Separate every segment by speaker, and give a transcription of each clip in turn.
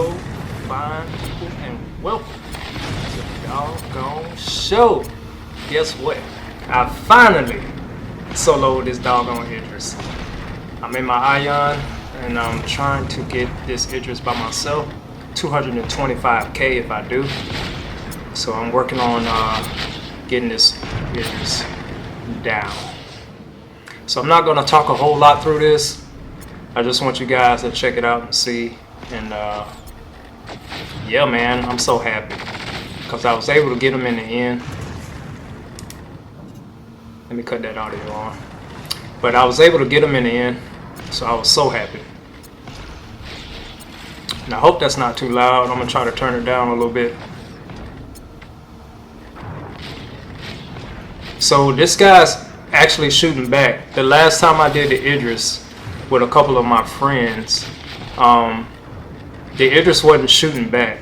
Speaker 1: hello, fine people, and welcome to the doggone show. Guess what? I finally soloed this doggone Idris. I'm in my Ion, and I'm trying to get this Idris by myself. 225k if I do. So I'm working on getting this Idris down. So I'm not going to talk a whole lot through this. I just want you guys to check it out and see. And yeah, man, I'm so happy because I was able to get him in the end. Let me cut that audio on. But I was able to get him in the end, so I was so happy. And I hope that's not too loud. I'm gonna try to turn it down a little bit. So this guy's actually shooting back. The last time I did the Idris with a couple of my friends, the Idris wasn't shooting back.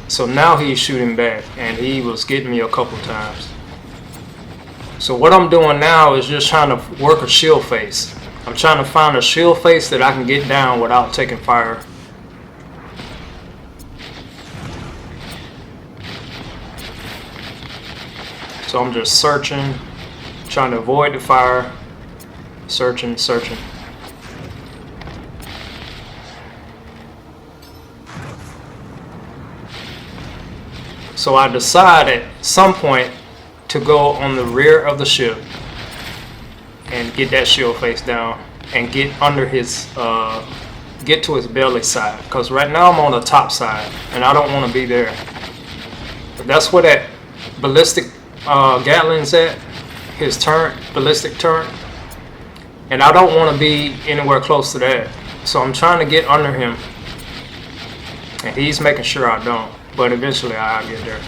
Speaker 1: So now he's shooting back, and he was getting me a couple times. So what I'm doing now is just trying to work a shield face. I'm trying to find a shield face that I can get down without taking fire. So I'm just searching, trying to avoid the fire, searching. So I decide at some point to go on the rear of the ship and get that shield face down and get under his, get to his belly side. Because right now I'm on the top side and I don't want to be there. But that's where that ballistic Gatlin's at, his turret, ballistic turret. And I don't want to be anywhere close to that. So I'm trying to get under him. And he's making sure I don't. But eventually I'll get there.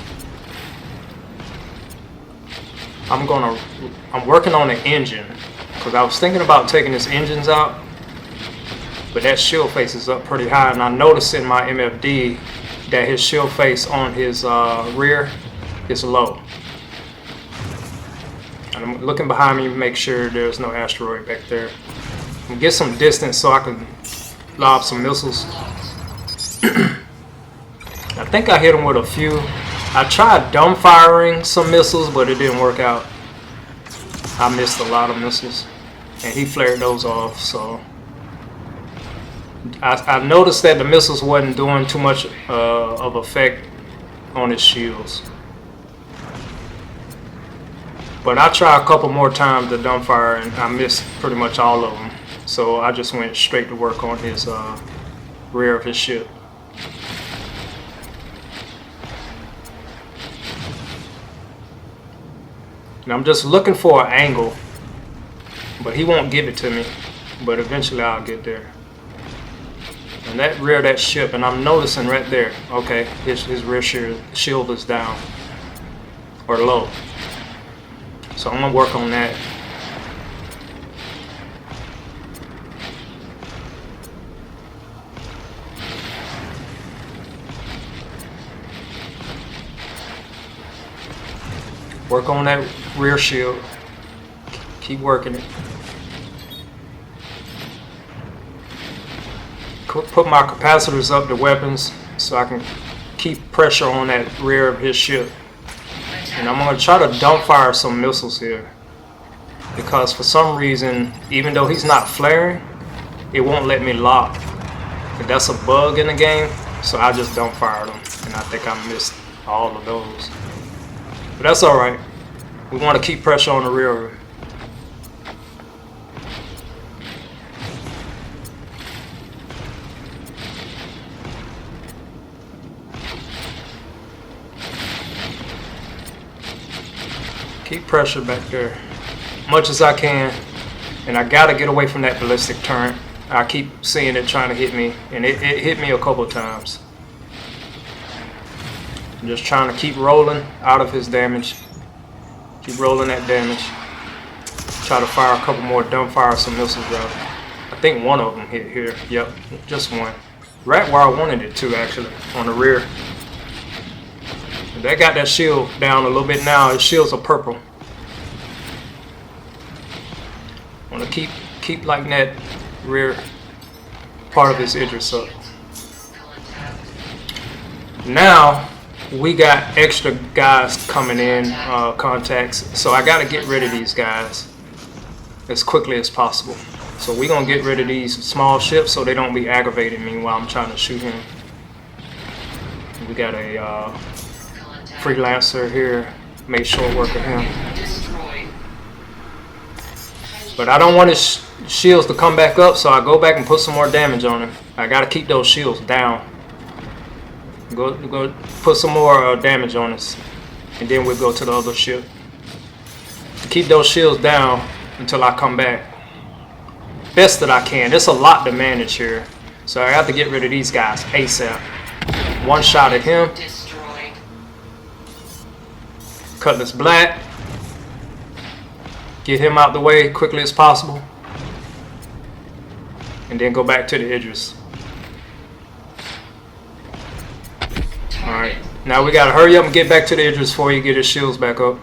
Speaker 1: I'm working on the engine because I was thinking about taking his engines out, but that shield face is up pretty high, and I noticed in my MFD that his shield face on his rear is low. And I'm looking behind me to make sure there's no asteroid back there. And get some distance so I can lob some missiles. I think I hit him with a few. I tried dumbfiring some missiles, but it didn't work out. I missed a lot of missiles, and he flared those off. So I noticed that the missiles wasn't doing too much of effect on his shields. But I tried a couple more times to dumbfire, and I missed pretty much all of them. So I just went straight to work on his rear of his ship. And I'm just looking for an angle, but he won't give it to me. But eventually I'll get there. And that rear of that ship, and I'm noticing right there, okay, his rear shield is down or low. So I'm gonna work on that. Work on that rear shield. Keep working it. Put my capacitors up to weapons so I can keep pressure on that rear of his ship. And I'm going to try to dumbfire some missiles here. Because for some reason, even though he's not flaring, it won't let me lock. And that's a bug in the game, so I just dumbfired them. And I think I missed all of those. But that's alright. We want to keep pressure on the rear. Keep pressure back there. Much as I can. And I gotta get away from that ballistic turret. I keep seeing it trying to hit me. And it hit me a couple of times. I'm just trying to keep rolling out of his damage. Keep rolling that damage. Try to fire a couple more, dumbfire some missiles out. I think one of them hit here. Yep, just one. Right where I wanted it to, actually, on the rear. That got that shield down a little bit now. His shields are purple. Want to keep like that rear part of his Idris up. Now we got extra guys coming in, contacts. So I got to get rid of these guys as quickly as possible. So we're gonna get rid of these small ships so they don't be aggravating me while I'm trying to shoot him. We got a freelancer here, made short work of him. But I don't want his shields to come back up, so I go back and put some more damage on him. I gotta keep those shields down. Go put some more damage on us, and then we'll go to the other ship. Keep those shields down until I come back. Best that I can. There's a lot to manage here, so I have to get rid of these guys ASAP. One shot at him. Cutlass Black. Get him out the way quickly as possible, and then go back to the Idris. Alright, now we gotta hurry up and get back to the Idris before he get his shields back up,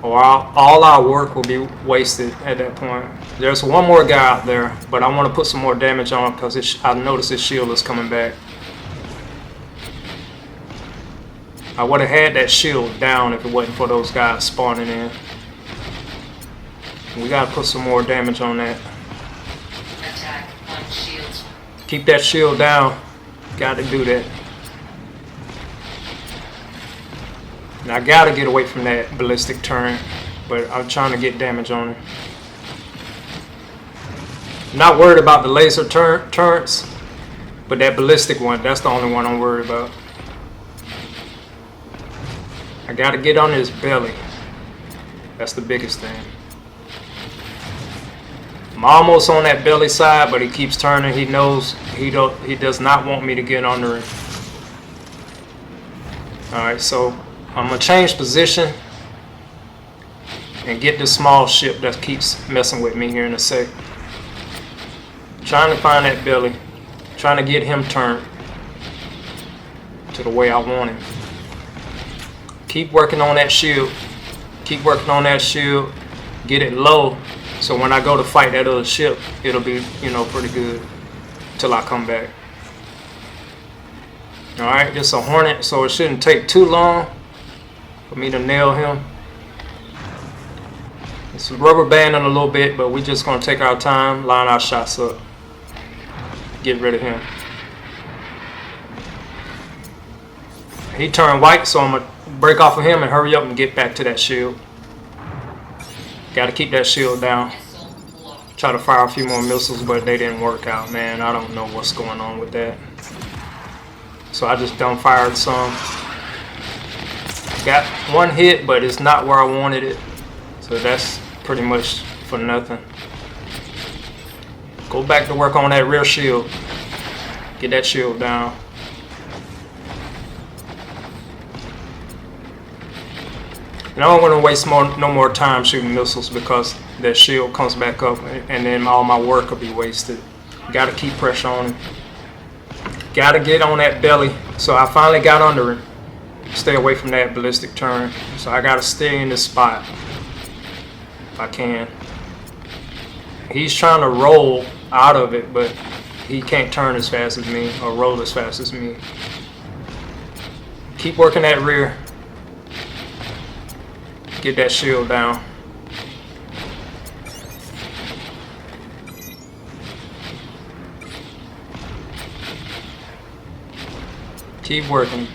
Speaker 1: or all our work will be wasted at that point. There's one more guy out there, but I want to put some more damage on him because I noticed his shield is coming back. I would have had that shield down if it wasn't for those guys spawning in. We gotta put some more damage on that.
Speaker 2: Attack on shields.
Speaker 1: Keep that shield down. Gotta do that. And I gotta get away from that ballistic turret, but I'm trying to get damage on it. Not worried about the laser turrets, but that ballistic one, that's the only one I'm worried about. I gotta get on his belly. That's the biggest thing. I'm almost on that belly side, but he keeps turning. He knows he does not want me to get under him. Alright, so I'm gonna change position and get this small ship that keeps messing with me here in a sec. Trying to find that belly. Trying to get him turned to the way I want him. Keep working on that shield. Keep working on that shield. Get it low, so when I go to fight that other ship, it'll be, pretty good till I come back. Alright, it's a Hornet, so it shouldn't take too long for me to nail him. It's rubber banding a little bit, but we're just going to take our time, line our shots up, get rid of him. He turned white, so I'm going to break off of him and hurry up and get back to that shield. Got to keep that shield down. Try to fire a few more missiles, but they didn't work out, man. I don't know what's going on with that. So I just done fired some. Got one hit, but it's not where I wanted it. So that's pretty much for nothing. Go back to work on that rear shield. Get that shield down. And I don't want to waste no more time shooting missiles because that shield comes back up and then all my work will be wasted. Got to keep pressure on him. Got to get on that belly. So I finally got under him. Stay away from that ballistic turn. So I got to stay in this spot if I can. He's trying to roll out of it, but he can't turn as fast as me or roll as fast as me. Keep working that rear. Get that shield down. Keep working.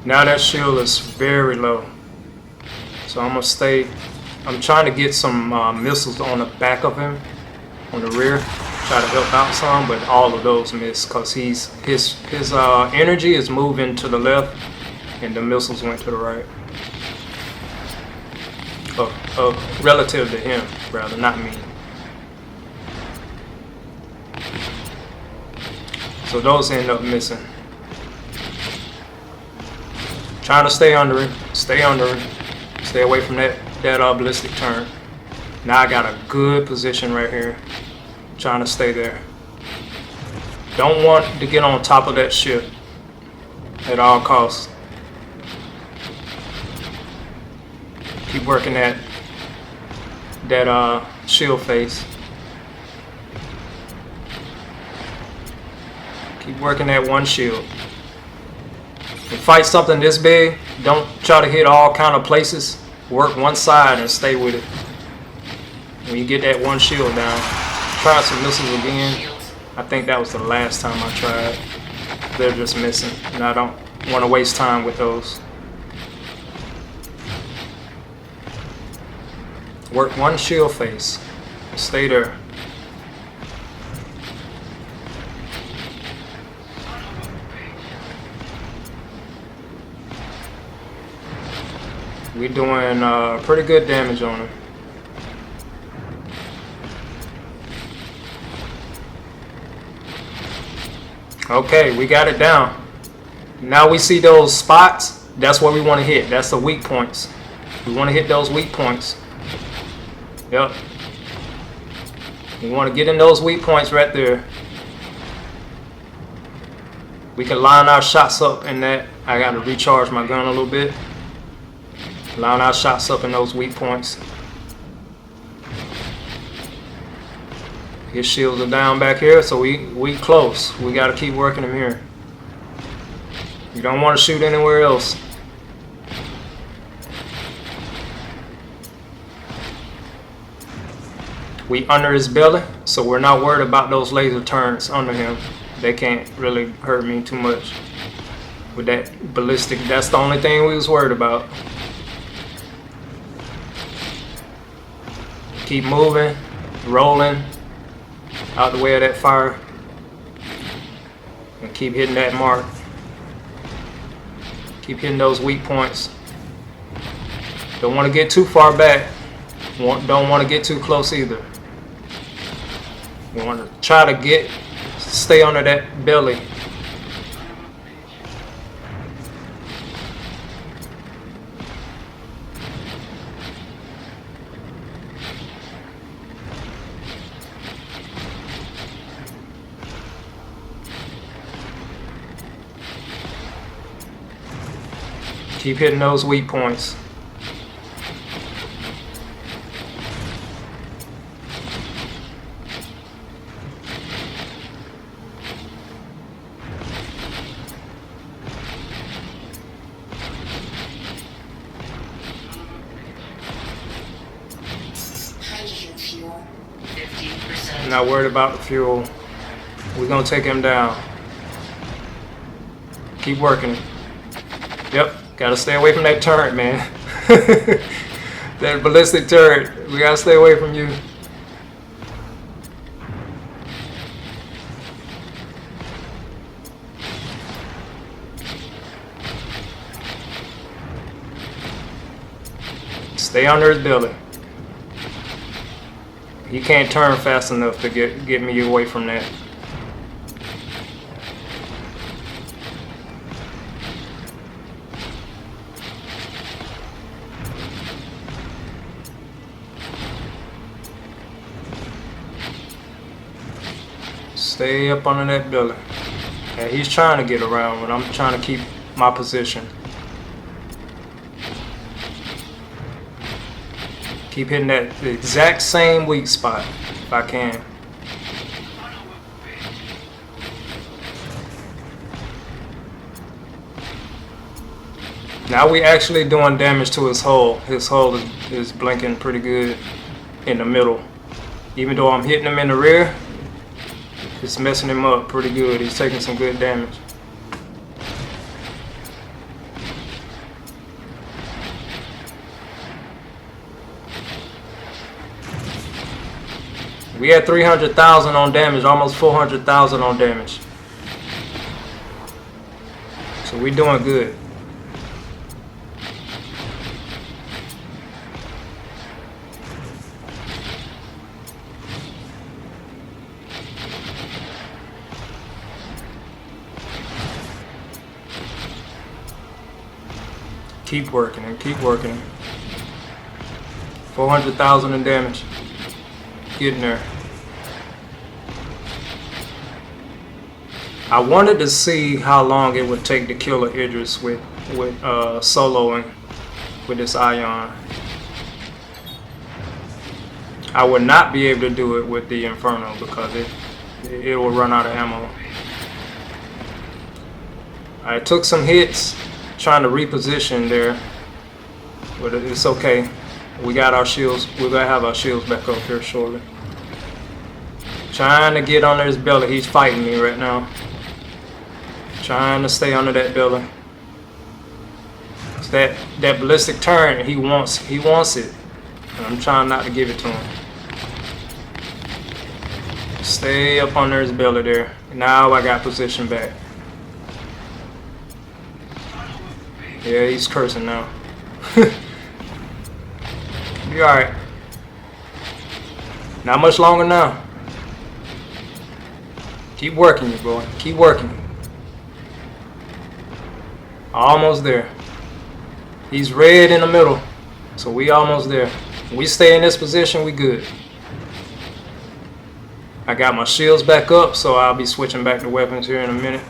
Speaker 1: Now that shield is very low. So I'm gonna I'm trying to get some missiles on the back of him, on the rear. Try to help out some, but all of those miss because his energy is moving to the left, and the missiles went to the right. Relative to him, rather, not me. So those end up missing. Trying to stay under him. Stay under him. Stay away from that ballistic turn. Now I got a good position right here. Trying to stay there. Don't want to get on top of that ship at all costs. Keep working that shield face. Keep working that one shield. To fight something this big, don't try to hit all kind of places. Work one side and stay with it. When you get that one shield down, try some missiles again. I think that was the last time I tried. They're just missing, and I don't want to waste time with those. Work one shield face. Stay there. We're doing pretty good damage on him. Okay, we got it down. Now we see those spots. That's what we want to hit. That's the weak points. We want to hit those weak points. Yep. We want to get in those weak points right there. We can line our shots up in that. I got to recharge my gun a little bit. Line our shots up in those weak points. His shields are down back here, so we close. We got to keep working him here. You don't want to shoot anywhere else. We under his belly, so we're not worried about those laser turrets under him. They can't really hurt me too much with that ballistic. That's the only thing we was worried about. Keep moving, rolling out the way of that fire, and keep hitting that mark. Keep hitting those weak points. Don't want to get too far back. Don't want to get too close either. You want to try to stay under that belly. Keep hitting those weak points.
Speaker 2: Hydrogen fuel, 15%.
Speaker 1: Not worried about the fuel. We're gonna take him down. Keep working. Yep, gotta stay away from that turret, man. That ballistic turret. We gotta stay away from you. Stay under his belly. He can't turn fast enough to get me away from that. Stay up under that belly. Yeah, he's trying to get around, but I'm trying to keep my position. Keep hitting the exact same weak spot if I can. Now we actually doing damage to his hull. His hull is blinking pretty good in the middle. Even though I'm hitting him in the rear, it's messing him up pretty good. He's taking some good damage. We had 300,000 on damage, almost 400,000 on damage. So we're doing good. Keep working and keep working. 400,000 in damage. Getting there. I wanted to see how long it would take to kill an Idris with soloing with this ion. I would not be able to do it with the Inferno because it will run out of ammo. I took some hits trying to reposition there, but it's okay. We got our shields. We're gonna have our shields back up here shortly. Trying to get under his belly. He's fighting me right now. Trying to stay under that belly. It's that ballistic turn. He wants it, and I'm trying not to give it to him. Stay up under his belly there. Now I got position back. Yeah, he's cursing now. You alright? Not much longer now. Keep working, you boy. Keep working. Almost there. He's red in the middle, so we almost there. We stay in this position, we good. I got my shields back up, so I'll be switching back to weapons here in a minute,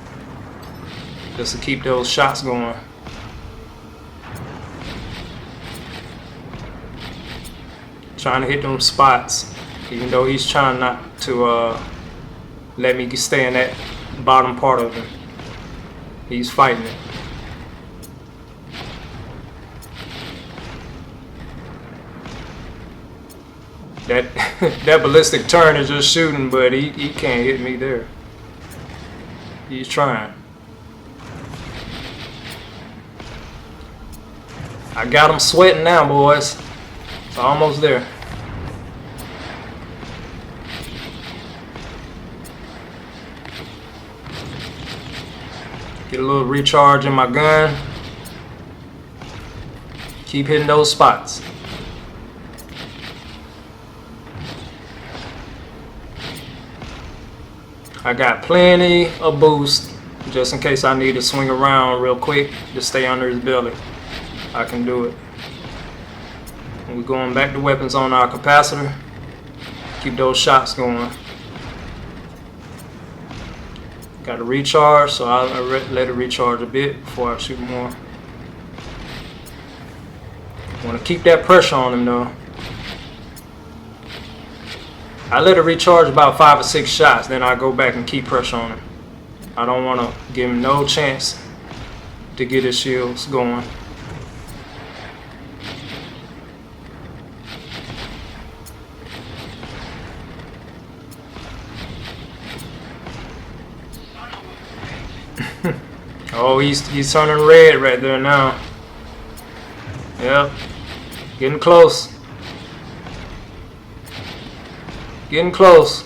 Speaker 1: just to keep those shots going. Trying to hit them spots, even though he's trying not to let me stay in that bottom part of him. He's fighting it. That ballistic turn is just shooting, but he can't hit me there. He's trying. I got him sweating now, boys. It's almost there. Get a little recharge in my gun. Keep hitting those spots. I got plenty of boost just in case I need to swing around real quick to stay under his belly. I can do it. We're going back to weapons on our capacitor. Keep those shots going. Got to recharge, so I'll let it recharge a bit before I shoot more. Want to keep that pressure on him though. I let it recharge about 5 or 6 shots, then I go back and keep pressure on him. I don't want to give him no chance to get his shields going. Oh, he's turning red right there now. Yep, getting close. Getting close.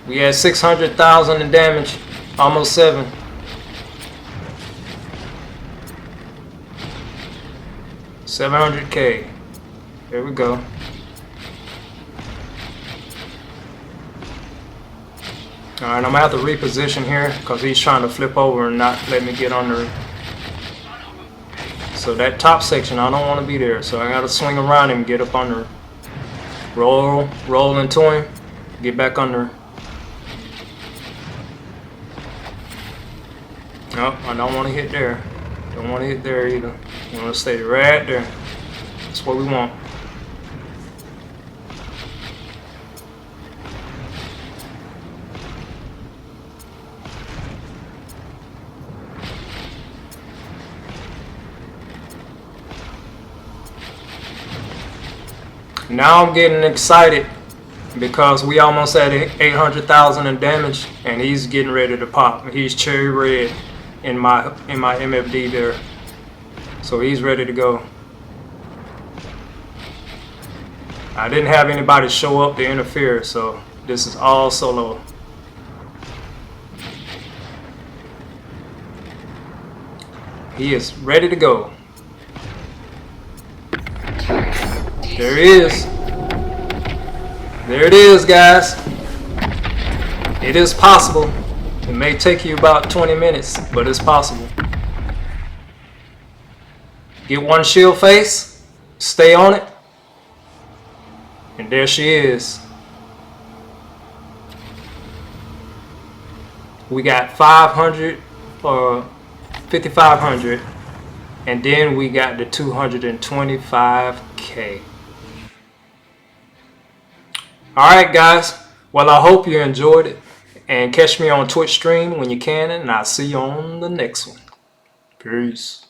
Speaker 1: We had 600,000 in damage, almost 7. $700K. There we go. Alright, I'm gonna have to reposition here because he's trying to flip over and not let me get under it. So that top section, I don't want to be there. So I gotta swing around him, get up under him. Roll into him, get back under him. Nope, I don't want to hit there. Don't want to hit there either. I want to stay right there. That's what we want. Now I'm getting excited because we almost at 800,000 in damage, and he's getting ready to pop. He's cherry red in my MFD there, so he's ready to go. I didn't have anybody show up to interfere, so this is all solo. He is ready to go. There he is. There it is, guys. It is possible. It may take you about 20 minutes, but it's possible. Get one shield face, stay on it, and there she is. We got 500 or 5,500 And then we got the 225K. Alright guys, well I hope you enjoyed it. And catch me on Twitch stream when you can, and I'll see you on the next one. Peace.